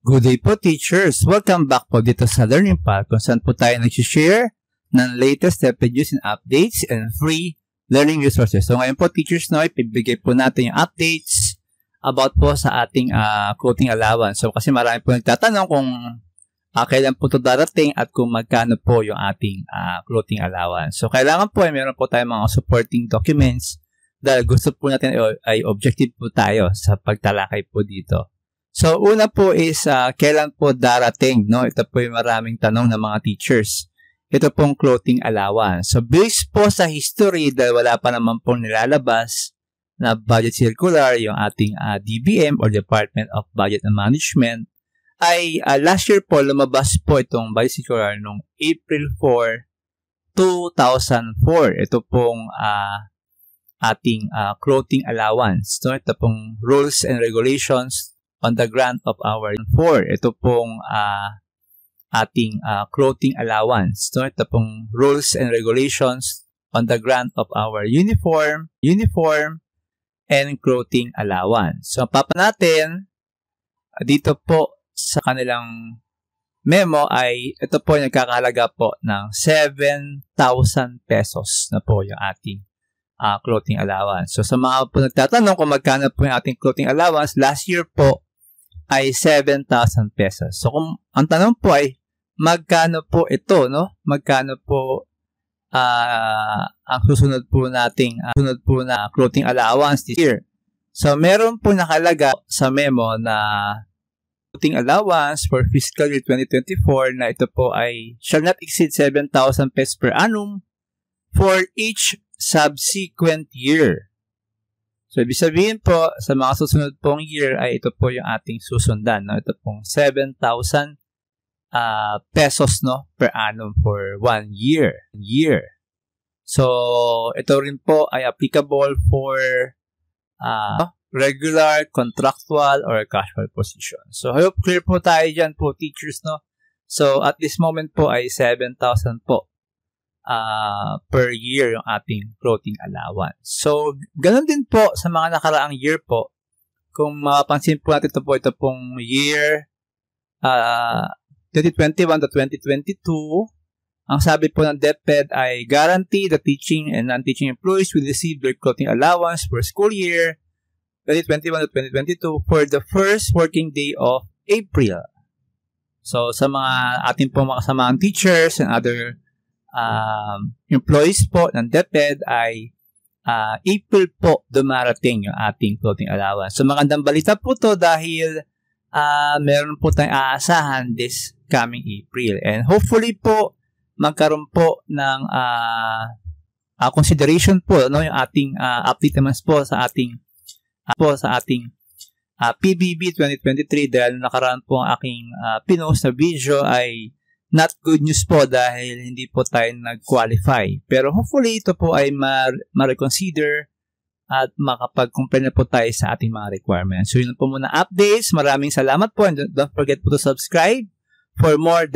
Good day po teachers! Welcome back po dito sa Learning Path kung saan po tayo nag-share ng latest step reviews and updates and free learning resources. So ngayon po teachers, ipibigay po natin yung updates about po sa ating clothing allowance. So kasi marami po nagtatanong kung kailan po ito darating at kung magkano po yung ating clothing allowance. So kailangan po meron po tayong mga supporting documents dahil gusto po natin ay objective po tayo sa pagtalakay po dito. So, una po is, kailan po darating, no? Ito po yung maraming tanong ng mga teachers. Ito pong clothing allowance. So, based po sa history, dahil wala pa naman pong nilalabas na budget circular, yung ating DBM or Department of Budget and Management, ay last year po, lumabas po itong budget circular noong April 4, 2004. Ito pong ating clothing allowance. So, ito pong rules and regulations on the grant of our 4. Ito pong ating clothing allowance. So, ito pong rules and regulations on the grant of our uniform, and clothing allowance. So, papa natin, dito po sa kanilang memo ay, ito po yung nagkakahalaga po ng 7,000 pesos na po yung ating clothing allowance. So, sa mga po nagtatanong kung magkano po yung ating clothing allowance, last year po ay 7,000 pesos. So, kung ang tanong po ay, magkano po ito, no? Magkano po ang susunod po nating clothing allowance this year? So, meron po nakalaga sa memo na clothing allowance for fiscal year 2024 na ito po ay shall not exceed 7,000 pesos per annum for each subsequent year. So, ibig sabihin po, sa mga susunod pong year ay ito po yung ating susundan. No? Ito pong 7,000 pesos no, per annum for 1 year. So, ito rin po ay applicable for regular, contractual, or casual position. So, I hope clear po tayo dyan po, teachers. No? So, at this moment po ay 7,000 po per year yung ating clothing allowance. So, ganun din po sa mga nakaraang year po. Kung mapapansin po natin ito pong year 2021 to 2022, ang sabi po ng DepEd ay guarantee the teaching and non-teaching employees will receive their clothing allowance for school year 2021 to 2022 for the first working day of April. So, sa mga ating po mga kasamaang teachers and other employees po ng DepEd ay April po dumarating yung ating clothing allowance. So, magandang balita po to dahil meron po tayong aasahan this coming April. And hopefully po, magkaroon po ng consideration po, no, yung ating update naman po sa ating PBB 2023 dahil nakaraan po ang aking pinost na video ay not good news po dahil hindi po tayo nag-qualify. Pero hopefully ito po ay ma-reconsider at makapag-comply na po tayo sa ating mga requirements. So yun po muna updates. Maraming salamat po and don't forget po to subscribe for more